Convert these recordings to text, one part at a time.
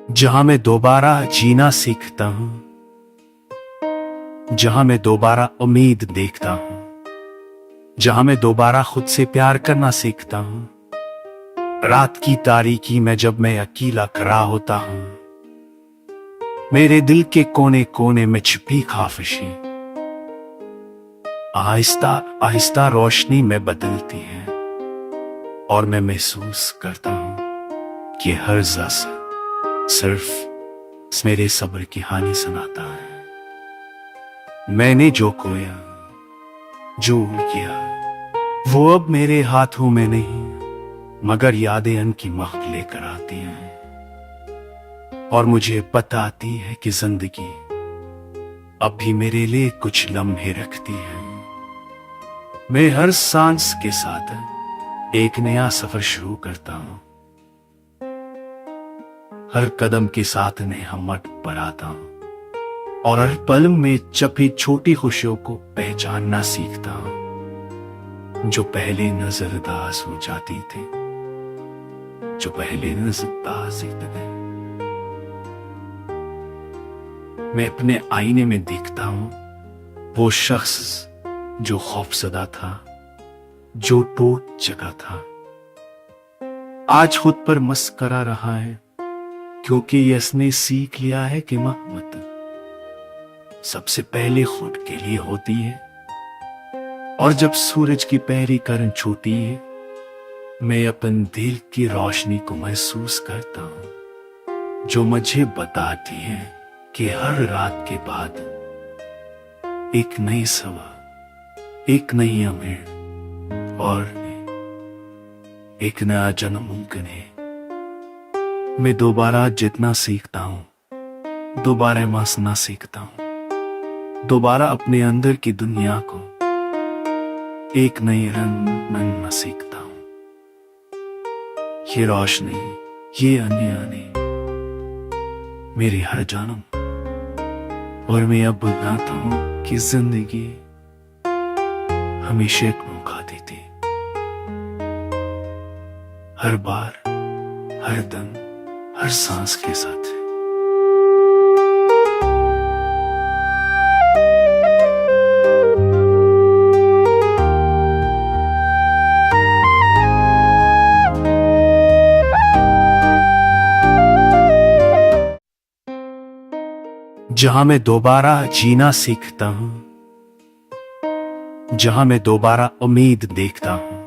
जहां मैं दोबारा जीना सीखता हूं, जहां मैं दोबारा उम्मीद देखता हूं, जहां मैं दोबारा खुद से प्यार करना सीखता हूं। रात की तारीकी में जब मैं अकेला खड़ा होता हूं, मेरे दिल के कोने कोने में छिपी खामोशी आहिस्ता आहिस्ता रोशनी में बदलती है, और मैं महसूस करता हूं कि हर लफ्ज़ सिर्फ मेरे सब्र की कहानी सुनाता है। मैंने जो खोया, जो किया, वो अब मेरे हाथों में नहीं, मगर यादें उनकी महक लेकर आती हैं, और मुझे बताती है कि जिंदगी अब भी मेरे लिए कुछ लम्हे रखती है। मैं हर सांस के साथ एक नया सफर शुरू करता हूं, हर कदम के साथ नए हिम्मत बढ़ाता हूं, और हर पल में छपी छोटी खुशियों को पहचानना सीखता हूं, जो पहले नजरअंदाज हो जाती थी, जो पहले नजरअंदाज थे। मैं अपने आईने में देखता हूं वो शख्स जो खौफजदा था, जो टूट चुका था, आज खुद पर मस्करा रहा है, क्योंकि इसने सीख लिया है कि मोहब्बत सबसे पहले खुद के लिए होती है। और जब सूरज की पहली किरण छूती है, मैं अपन दिल की रोशनी को महसूस करता हूं, जो मुझे बताती है कि हर रात के बाद एक नई सुबह, एक नई उम्मीद और एक नया जन्म मुमकिन है। मैं दोबारा जितना सीखता हूं, दोबारा हंसना सीखता हूं, दोबारा अपने अंदर की दुनिया को एक नई रंग में सीखता हूं। ये रोशनी, ये आने मेरी हर जन्म, और मैं अब बताता हूं कि जिंदगी हमेशा एक मौका देती, हर बार, हर दिन, हर सांस के साथ। जहां मैं दोबारा जीना सीखता हूं, जहां मैं दोबारा उम्मीद देखता हूं,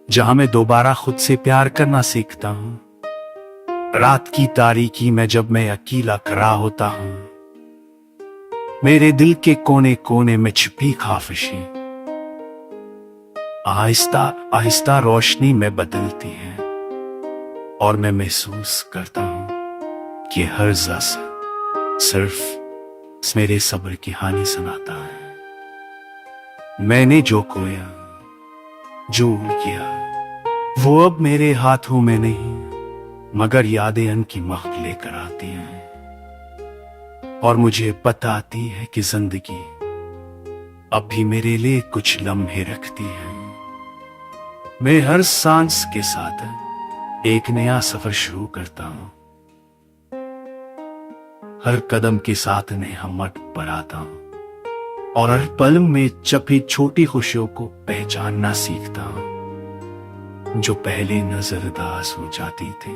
जहां मैं दोबारा खुद से प्यार करना सीखता हूं। रात की तारीकी में जब मैं अकेला खड़ा होता हूं, मेरे दिल के कोने कोने में छिपी खामोशी आहिस्ता आहिस्ता रोशनी में बदलती है, और मैं महसूस करता हूं कि हर लफ्ज़ सिर्फ मेरे सब्र की कहानी सुनाता है। मैंने जो खोया, जो किया, वो अब मेरे हाथों में नहीं, मगर यादें उनकी महक लेकर आती हैं, और मुझे बताती है कि जिंदगी अब भी मेरे लिए कुछ लम्हे रखती है। मैं हर सांस के साथ एक नया सफर शुरू करता हूं, हर कदम के साथ नए हिम्मत बढ़ाता हूं, और हर पल में छपी छोटी खुशियों को पहचानना सीखता हूं, जो पहले नजरअंदाज हो जाती थी,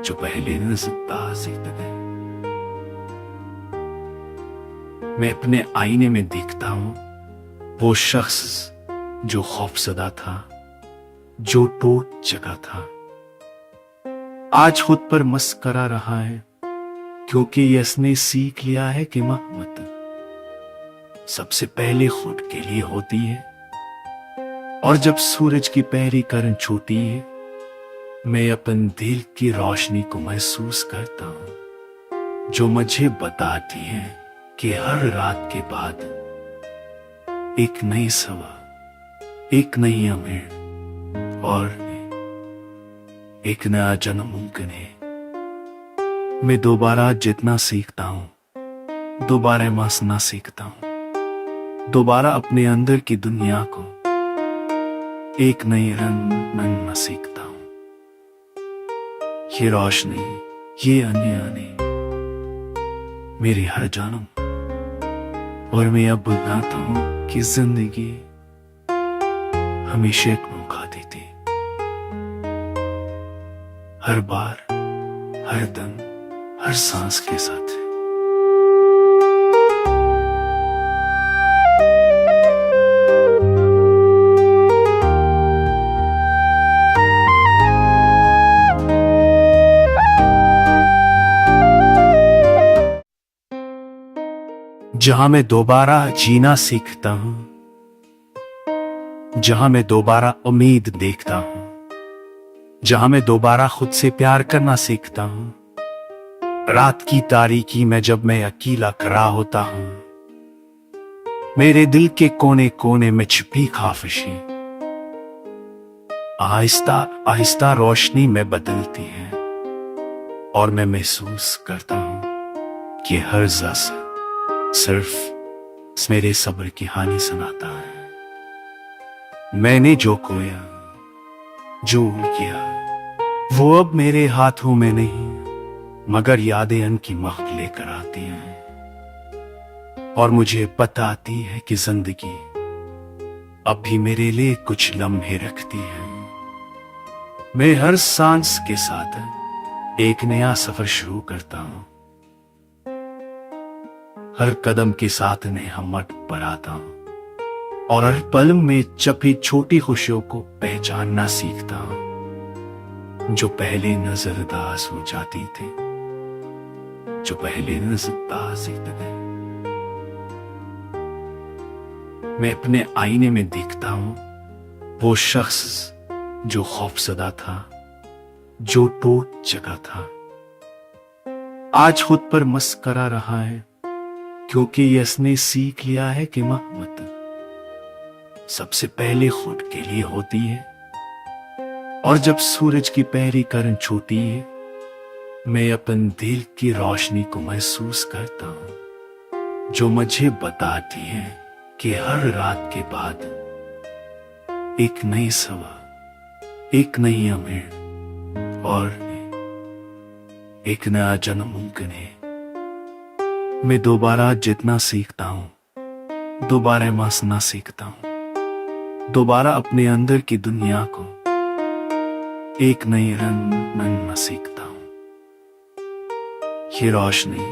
जो पहले नजरअंदाज थे। मैं अपने आईने में देखता हूं वो शख्स जो खौफजदा था, जो टूट चुका था, आज खुद पर मस्करा रहा है, क्योंकि इसने सीख लिया है कि मोहब्बत सबसे पहले खुद के लिए होती है। और जब सूरज की पहली किरण छूती है, मैं अपन दिल की रोशनी को महसूस करता हूं, जो मुझे बताती है कि हर रात के बाद एक नई सुबह, एक नई उम्मीद और एक नया जन्म मुमकिन है। मैं दोबारा जितना सीखता हूं, दोबारा हंसना सीखता हूं, दोबारा अपने अंदर की दुनिया को एक नई रंग में सीखता हूं। ये रोशनी, ये अन्य आने मेरी हर जानम। और मैं अब बताता हूं कि जिंदगी हमेशा एक मौका देती, हर बार, हर दिन, हर सांस के साथ। जहां मैं दोबारा जीना सीखता हूं, जहां मैं दोबारा उम्मीद देखता हूं, जहां मैं दोबारा खुद से प्यार करना सीखता हूं। रात की तारीकी में जब मैं अकेला खड़ा होता हूं, मेरे दिल के कोने कोने में छिपी खामोशी आहिस्ता आहिस्ता रोशनी में बदलती है। और मैं महसूस करता हूं कि हर जस सिर्फ मेरे सब्र की हानि सुनाता है। मैंने जो खोया, जो किया, वो अब मेरे हाथों में नहीं, मगर यादें उनकी महक लेकर आती हैं। और मुझे पता आती है कि जिंदगी अब भी मेरे लिए कुछ लम्हे रखती है। मैं हर सांस के साथ एक नया सफर शुरू करता हूं, हर कदम के साथ नया मट पर आता हूं, और हर पल में छपी छोटी खुशियों को पहचानना सीखता हूं, जो पहले नजरअंदाज हो जाती थी, जो पहले नजरअंदाज थे। मैं अपने आईने में देखता हूं वो शख्स जो खौफजदा था, जो टूट चुका था, आज खुद पर मस्करा रहा है, क्योंकि इसने सीख लिया है कि मोहब्बत सबसे पहले खुद के लिए होती है। और जब सूरज की पहली किरण छूटी है, मैं अपन दिल की रोशनी को महसूस करता हूं, जो मुझे बताती है कि हर रात के बाद एक नई सवा, एक नई उम्मीद और एक नया जन्म मुमकिन है। मैं दोबारा जितना सीखता हूं, दोबारा मसना सीखता हूं, दोबारा अपने अंदर की दुनिया को एक नई रंग बनना सीखता हूं। ये रोशनी,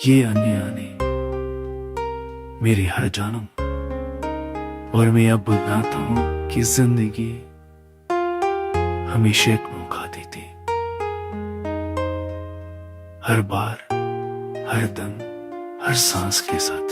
ये अन्य आने मेरी हर जानम। और मैं अब बताता हूं कि जिंदगी हमेशा एक मौका देती, हर बार, हर दिन, हर सांस के साथ।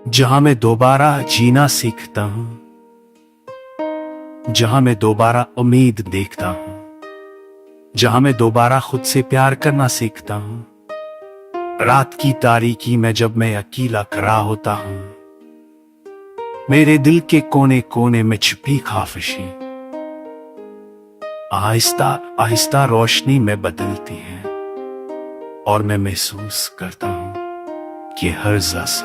जहां मैं दोबारा जीना सीखता हूं, जहां मैं दोबारा उम्मीद देखता हूं, जहां मैं दोबारा खुद से प्यार करना सीखता हूं। रात की तारीकी में जब मैं अकेला खड़ा होता हूं, मेरे दिल के कोने कोने में छिपी खामोशी आहिस्ता आहिस्ता रोशनी में बदलती है। और मैं महसूस करता हूं कि हर जस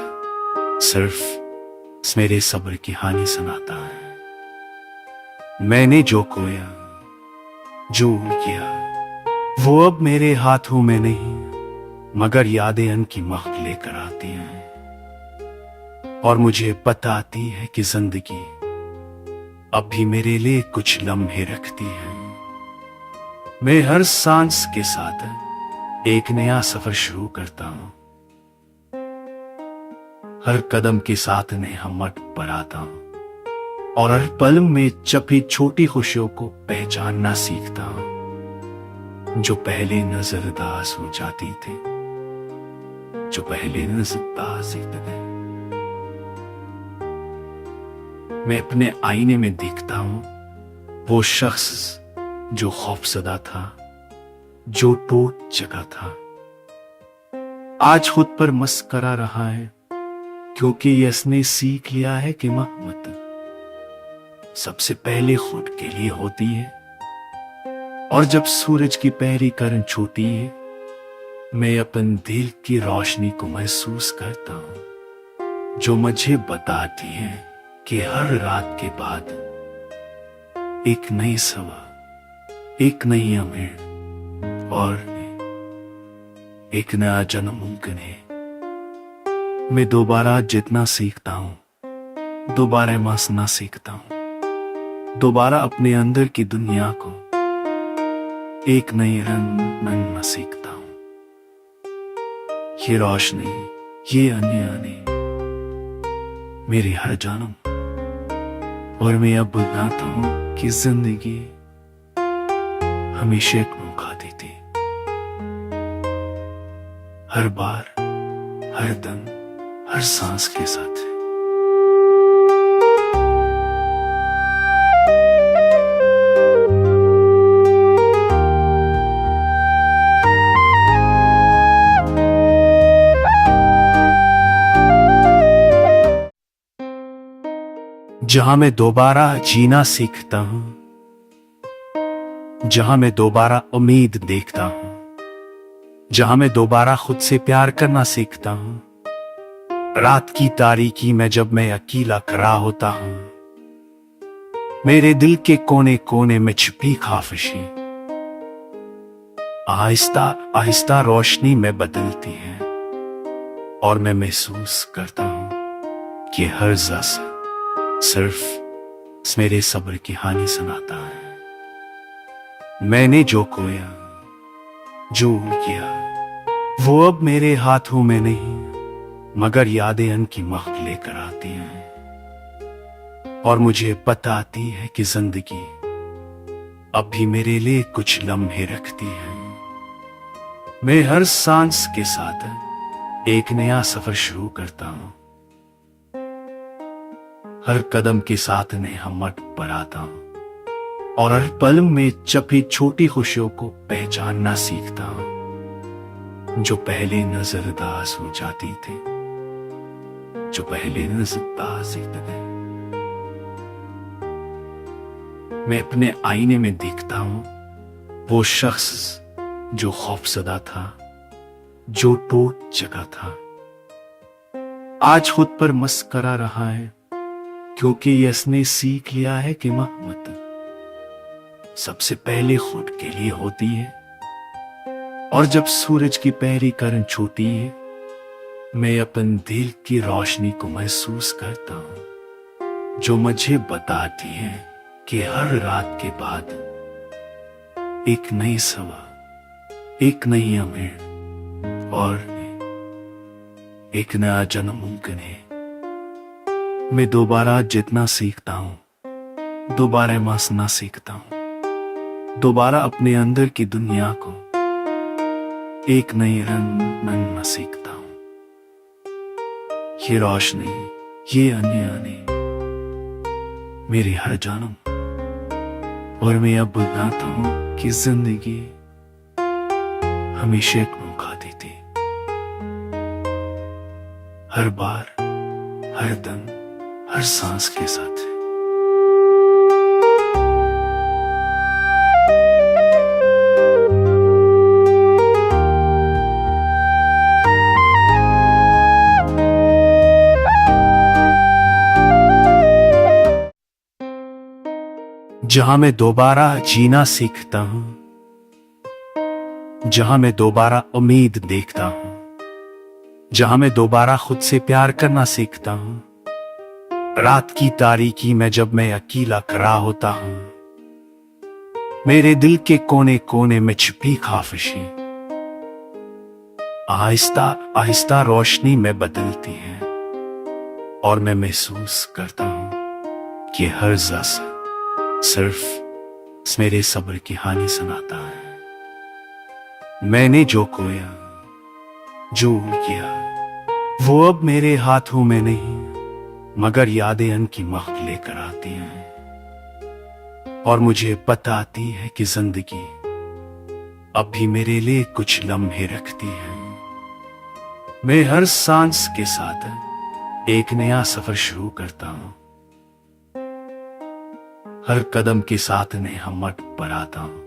सिर्फ मेरे सब्र की हानि सुनाता है। मैंने जो खोया, जो किया, वो अब मेरे हाथों में नहीं, मगर यादें उनकी महक लेकर आती हैं। और मुझे पता आती है कि जिंदगी अब भी मेरे लिए कुछ लम्हे रखती है। मैं हर सांस के साथ एक नया सफर शुरू करता हूं, हर कदम के साथ नया मट पर आता हूं, और हर पल में छपी छोटी खुशियों को पहचानना सीखता हूं, जो पहले नजरअंदाज हो जाती थी, जो पहले नजरअंदाज थे। मैं अपने आईने में देखता हूं वो शख्स जो खौफजदा था, जो टूट चुका था, आज खुद पर मस्करा रहा है, क्योंकि इसने सीख लिया है कि मोहब्बत सबसे पहले खुद के लिए होती है। और जब सूरज की पहली किरण छूती है, मैं अपन दिल की रोशनी को महसूस करता हूं, जो मुझे बताती है कि हर रात के बाद एक नई सुबह, एक नई उम्मीद और एक नया जन्म मुमकिन है। मैं दोबारा जितना सीखता हूं, दोबारा मसना सीखता हूं, दोबारा अपने अंदर की दुनिया को एक नई रंग में सीखता हूं। ये रोशनी, ये अन्य मेरी हर जन्म, और मैं अब बताता हूं कि जिंदगी हमेशा एक मौका देती, हर बार, हर दिन, हर सांस के साथ। जहां मैं दोबारा जीना सीखता हूं, जहां मैं दोबारा उम्मीद देखता हूं, जहां मैं दोबारा खुद से प्यार करना सीखता हूं। रात की तारीकी में जब मैं अकेला खड़ा होता हूं, मेरे दिल के कोने कोने में छिपी खामोशी आहिस्ता आहिस्ता रोशनी में बदलती है, और मैं महसूस करता हूं कि हर जज्बा सिर्फ मेरे सब्र की हानि सुनाता है। मैंने जो खोया, जो किया, वो अब मेरे हाथों में नहीं, मगर यादें उनकी महक लेकर आती हैं, और मुझे बताती है कि जिंदगी अब भी मेरे लिए कुछ लम्हे रखती है। मैं हर सांस के साथ एक नया सफर शुरू करता हूं, हर कदम के साथ नए हिम्मत बढ़ाता हूं, और हर पल में छपी छोटी खुशियों को पहचानना सीखता हूं, जो पहले नजरअंदाज हो जाती थी, जो पहले नजरअंदाज थे। मैं अपने आईने में देखता हूं वो शख्स जो खौफजदा था, जो टूट चुका था, आज खुद पर मस्करा रहा है, क्योंकि इसने सीख लिया है कि मोहब्बत सबसे पहले खुद के लिए होती है। और जब सूरज की पहली किरण छूती है, मैं अपन दिल की रोशनी को महसूस करता हूं, जो मुझे बताती है कि हर रात के बाद एक नई सुबह, एक नई उम्मीद और एक नया जन्म मुमकिन है। मैं दोबारा जितना सीखता हूं, दोबारा मसना सीखता हूं, दोबारा अपने अंदर की दुनिया को एक नई रंग में सीखता हूं। ये रोशनी, ये अन्य मेरी हर जन्म, और मैं अब बताता हूं कि जिंदगी हमेशा एक मौका देती, हर बार, हर दिन, हर सांस के साथ। जहां मैं दोबारा जीना सीखता हूं, जहां मैं दोबारा उम्मीद देखता हूं, जहां मैं दोबारा खुद से प्यार करना सीखता हूं। रात की तारीकी में जब मैं अकेला खड़ा होता हूं, मेरे दिल के कोने कोने में छिपी खामोशी आहिस्ता आहिस्ता रोशनी में बदलती है, और मैं महसूस करता हूं कि हर जज्बा सिर्फ मेरे सब्र की हानि सुनाता है। मैंने जो खोया, जो किया, वो अब मेरे हाथों में नहीं, मगर यादें उनकी महक लेकर आती हैं, और मुझे बताती है कि जिंदगी अब भी मेरे लिए कुछ लम्हे रखती है। मैं हर सांस के साथ एक नया सफर शुरू करता हूं, हर कदम के साथ नए हिम्मत बढ़ाता हूं,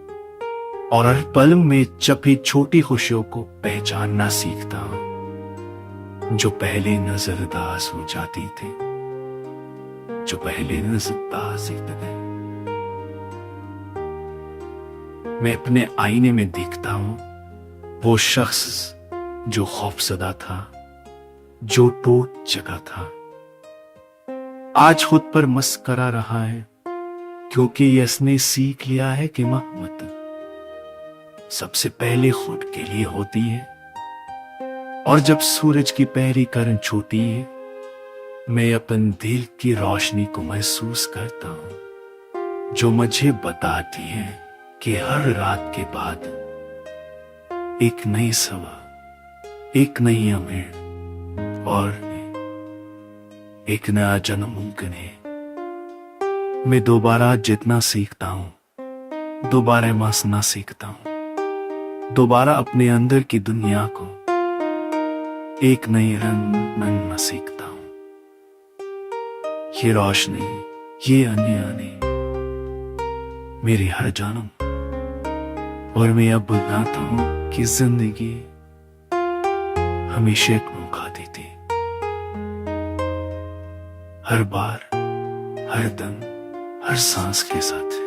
और हर पल में छपी छोटी खुशियों को पहचानना सीखता हूं, जो पहले नजरअंदाज हो जाती थी, जो पहले नजरअंदाज थे। मैं अपने आईने में देखता हूं वो शख्स जो खौफजदा था, जो टूट चुका था, आज खुद पर मस्करा रहा है, क्योंकि इसने सीख लिया है कि मोहब्बत सबसे पहले खुद के लिए होती है। और जब सूरज की पहली किरण छूती है, मैं अपन दिल की रोशनी को महसूस करता हूं, जो मुझे बताती है कि हर रात के बाद एक नई सुबह, एक नई उम्मीद और एक नया जन्म मुमकिन है। मैं दोबारा जितना सीखता हूं, दोबारा मसना सीखता हूं, दोबारा अपने अंदर की दुनिया को एक नई रंग में सीखता हूं। ये रोशनी, ये आने मेरी हर जन्म, और मैं अब बताता हूं कि जिंदगी हमेशा एक मौका देती, हर बार, हर दम, हर सांस के साथ।